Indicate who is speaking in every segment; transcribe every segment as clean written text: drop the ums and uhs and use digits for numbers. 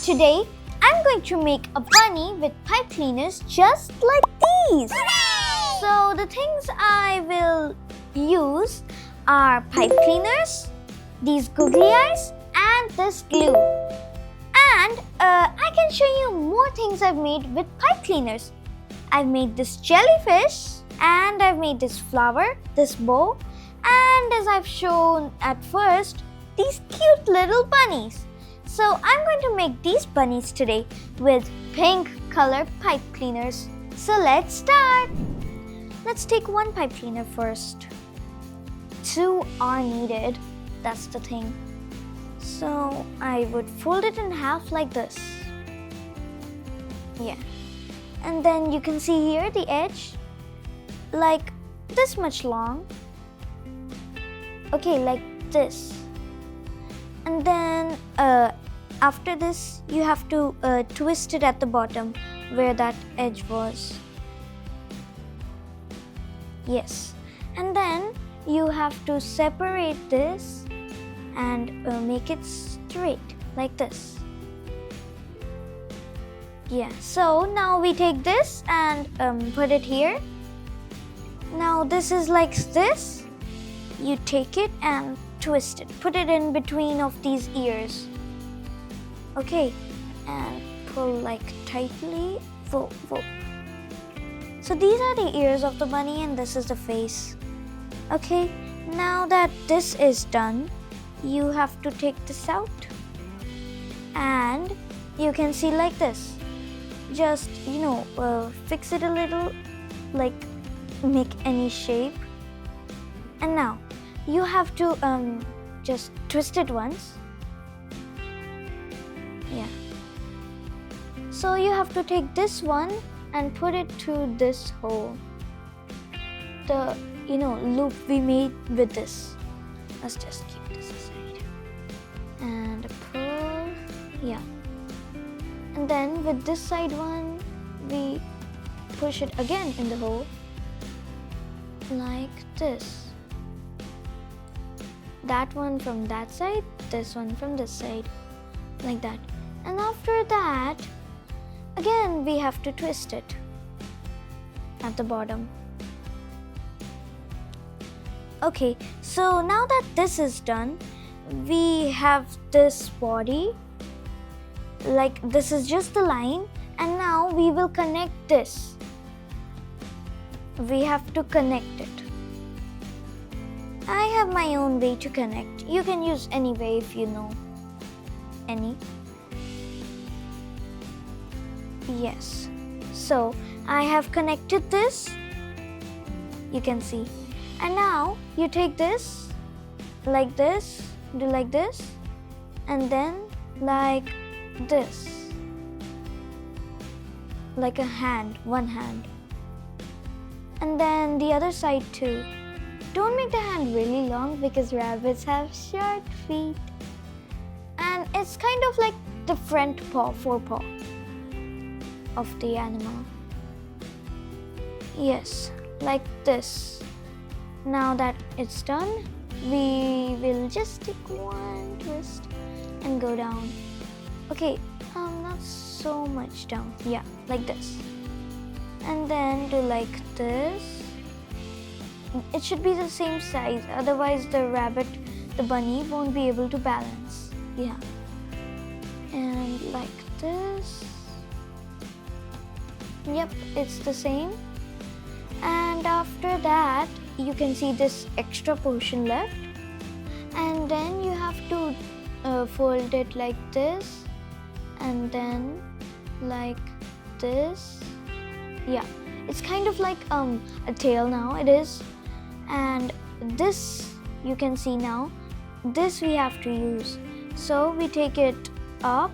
Speaker 1: Today, I'm going to make a bunny with pipe cleaners just like these.
Speaker 2: Hooray!
Speaker 1: So the things I will use are pipe cleaners, these googly eyes, and this glue. And I can show you more things I've made with pipe cleaners. I've made this jellyfish, and I've made this flower, this bow, and as I've shown at first, these cute little bunnies. So I'm going to make these bunnies today with pink color pipe cleaners. So let's start. Let's take one pipe cleaner first. 2 are needed, that's the thing. So I would fold it in half like this. Yeah. And then you can see here the edge, like this much long. Okay, like this. And then after this, you have to twist it at the bottom where that edge was. Yes. And then you have to separate this and make it straight like this. Yeah, so now we take this and put it here. Now this is like this. You take it and twist it. Put it in between of these ears. Okay, and pull like tightly. Whoa. So these are the ears of the bunny and this is the face. Okay, now that this is done, you have to take this out. And you can see like this. Just, fix it a little, like make any shape. And now you have to just twist it once. Yeah. So you have to take this one and put it through this hole. The loop we made with this. Let's just keep this aside. And pull. Yeah. And then with this side one, we push it again in the hole. Like this. That one from that side, this one from this side. Like that. And after that, again we have to twist it at the bottom. Okay, so now that this is done, we have this body. Like this is just the line, and now we will connect this. We have to connect it. I have my own way to connect. You can use any way if you know any. Yes. So I have connected this. You can see. And now you take this, like this, do like this, and then like this. Like a hand, one hand. And then the other side too. Don't make the hand really long because rabbits have short feet. And it's kind of like the front paw, forepaw of the animal. Yes, like this. Now that it's done, we will just take one twist and go down. Okay, not so much down. Yeah, like this. And then do like this. It should be the same size, otherwise the bunny won't be able to balance. Yeah. And like this. Yep, it's the same. And after that, you can see this extra portion left. And then you have to fold it like this. And then like this. Yeah, it's kind of like a tail now, it is. And this, you can see now, this we have to use. So we take it up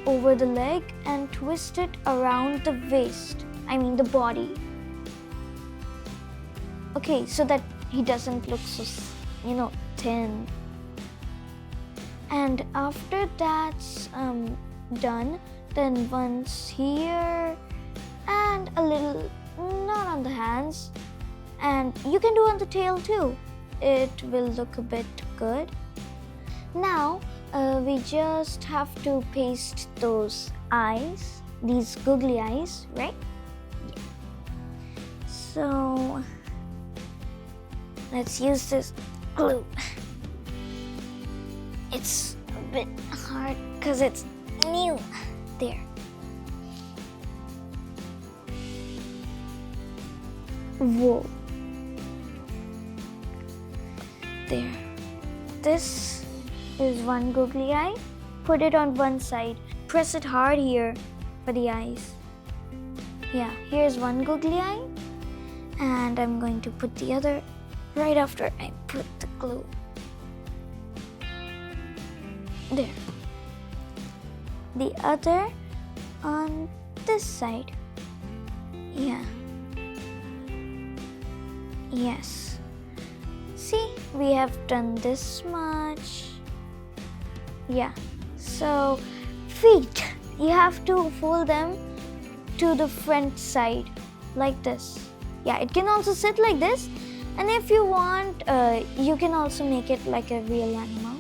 Speaker 1: over the leg and twist it around the waist, the body. Okay, so that he doesn't look so, thin. And after that's done, then once here and a little, not on the hands, and you can do on the tail too. It will look a bit good. Now we just have to paste those eyes, these googly eyes, right? Yeah. So let's use this glue. It's a bit hard because it's new. There. Whoa. There. This is one googly eye. Put it on one side. Press it hard here for the eyes. Yeah, here's one googly eye. And I'm going to put the other right after I put the glue. There. The other on this side. Yeah. Yes. See, we have done this much. Yeah. So, feet. You have to fold them to the front side like this. Yeah, it can also sit like this. And if you want, you can also make it like a real animal.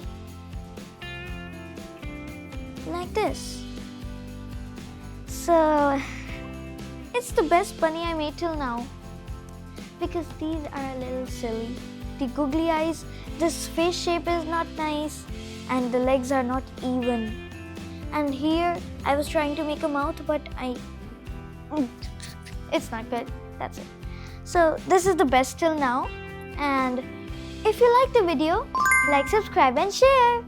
Speaker 1: Like this. So, it's the best bunny I made till now. Because these are a little silly. The googly eyes, this face shape is not nice and the legs are not even. And here I was trying to make a mouth, but it's not good. That's it. So this is the best till now. And if you like the video, like, subscribe and share.